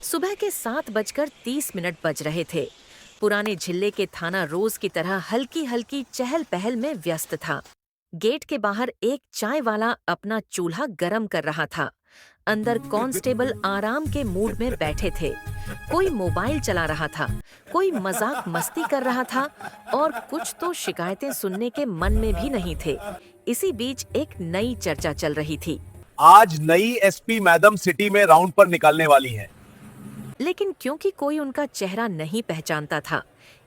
सुबह के 7:30 बज रहे थे। पुराने झिल्ले के थाना रोज की तरह हल्की हल्की चहल पहल में व्यस्त था। गेट के बाहर एक चाय वाला अपना चूल्हा गरम कर रहा था। अंदर कांस्टेबल आराम के मूड में बैठे थे। कोई मोबाइल चला रहा था, कोई मजाक मस्ती कर रहा था और कुछ तो शिकायतें सुनने के मन में भी नहीं थे। इसी बीच एक नई चर्चा चल रही थी। आज नई एसपी मैडम सिटी में राउंड पर निकलने वाली हैं। लेकिन क्योंकि कोई उनका चेहरा नहीं पहचानता था,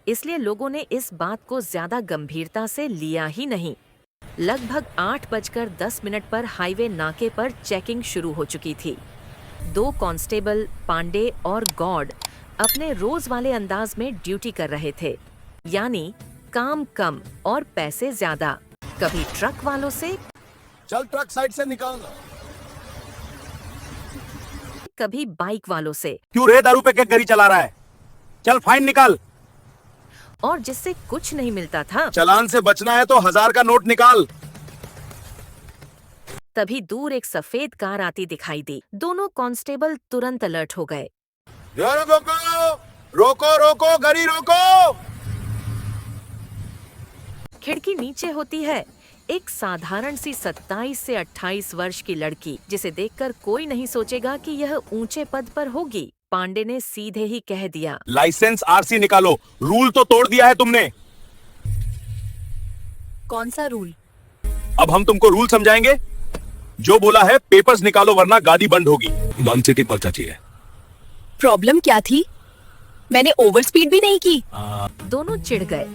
इसलिए लोगों ने इस बात को ज्यादा गंभीरता से लिया ही नहीं। लगभग 8:10 पर हाईवे नाके पर चेकिंग शुरू हो चुकी थी। 2 कांस्टेबल पांडे और गॉड अपने रोज वाले अंदाज में ड्यूटी कर रहे थे, यानी काम कम और पैसे ज्यादा। कभी ट्रक वालों से, चल ट्रक साइड से निकाल। कभी बाइक वालों से, क्यों रे दारू पे क्या गाड़ी चला रहा है? चल फाइन निकाल। और जिससे कुछ नहीं मिलता था। चालान से बचना है तो 1000 का नोट निकाल। तभी दूर एक सफेद कार आती दिखाई दी। दोनों कांस्टेबल तुरंत अलर्ट हो गए। रोको रोको रोको, गाड़ी रोको। खिड़की नीचे होती है। एक साधारण सी 27 से 28 वर्ष की लड़की, जिसे देखकर कोई नहीं सोचेगा कि यह ऊंचे पद पर होगी। पांडे ने सीधे ही कह दिया, लाइसेंस आरसी निकालो। रूल तो तोड़ दिया है तुमने। कौन सा रूल? अब हम तुमको रूल समझाएंगे। जो बोला है पेपर्स निकालो वरना गाड़ी बंद होगी। नॉन सिटी पर चाची है। प्रॉब्लम क्या थी? मैंने ओवर स्पीड भी नहीं की। दोनों चिढ़ गए।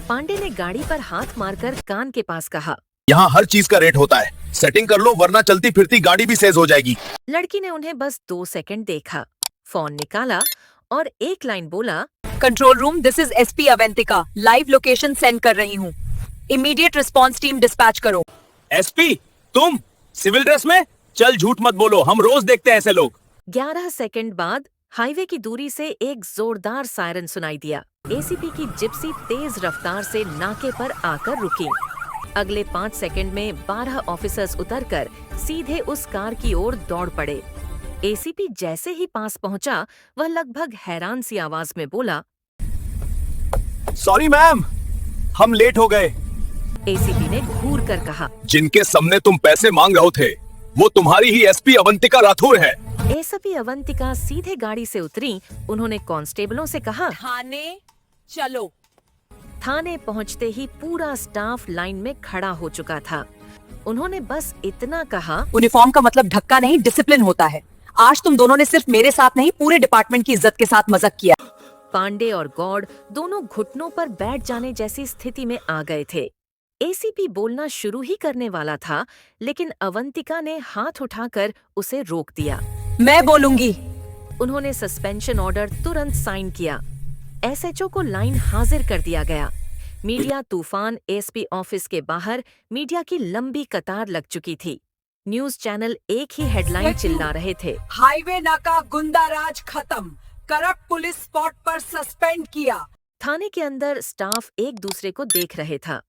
पांडे ने गाड़ी पर हाथ मारकर कान के पास कहा, यहाँ हर चीज का रेट होता है, सेटिंग कर लो वरना चलती फिरती गाड़ी भी सेज हो जाएगी। लड़की ने उन्हें बस 2 सेकंड देखा, फोन निकाला और एक लाइन बोला, control room, this is SP Avantika, live location send कर रही हूँ। इमीडिएट रिस्पांस टीम डिस्पैच करो। एसपी तुम सिविल ड्रेस में? चल झूठ मत बोलो, हम रोज देखते हैं ऐसे लोग। 11 सेकंड बाद हाईवे की दूरी से एक जोरदार सायरन सुनाई दिया। एसीपी की जिप्सी तेज रफ्तार से नाके पर आकर रुकी। अगले 5 सेकंड में 12 ऑफिसर्स उतरकर सीधे उस कार की ओर दौड़ पड़े। एसीपी जैसे ही पास पहुंचा, वह लगभग हैरान सी आवाज में बोला, सॉरी मैम, हम लेट हो गए। एसीपी ने घूर कर कहा, जिनके सामने तुम पैसे मांग रहे थे वो तुम्हारी ही एसपी अवंतिका राठौर है। एसीपी अवंतिका सीधे गाड़ी से उतरी। उन्होंने कांस्टेबलों से कहा, थाने चलो। थाने पहुंचते ही पूरा स्टाफ लाइन में खड़ा हो चुका था। उन्होंने बस इतना कहा, यूनिफॉर्म का मतलब ढक्का नहीं, डिसिप्लिन होता है। आज तुम दोनों ने सिर्फ मेरे साथ नहीं, पूरे डिपार्टमेंट की इज्जत के साथ मजाक किया। पांडे और गॉड दोनों घुटनों पर बैठ जाने जैसी स्थिति में आ गए थे। एसीपी बोलना शुरू ही करने वाला था, लेकिन अवंतिका ने हाथ उठाकर उसे रोक दिया। मैं बोलूंगी। उन्होंने सस्पेंशन ऑर्डर तुरंत साइन किया। एसएचओ को लाइन हाजिर कर दिया गया। मीडिया तूफान एसपी ऑफिस के बाहर मीडिया की लंबी कतार लग चुकी थी। न्यूज चैनल एक ही हेडलाइन चिल्ला रहे थे, हाईवे नाका गुंडाराज खत्म, करप्ट पुलिस स्पॉट पर सस्पेंड किया। थाने के अंदर स्टाफ एक दूसरे को देख रहे था।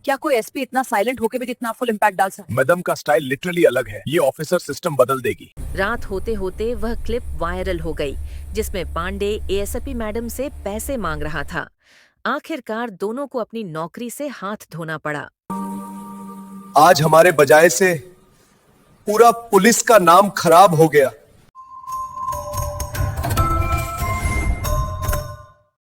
क्या कोई एसपी इतना साइलेंट होके भी इतना फुल इम्पैक्ट डाल सकता है? मैडम का स्टाइल लिटरली अलग है, ये ऑफिसर सिस्टम बदल देगी। रात होते होते वह क्लिप वायरल हो गई, जिसमें पांडे एएसपी मैडम से पैसे मांग रहा था। आखिरकार दोनों को अपनी नौकरी से हाथ धोना पड़ा। आज हमारे बजाय से पूरा पुलिस का नाम खराब हो गया।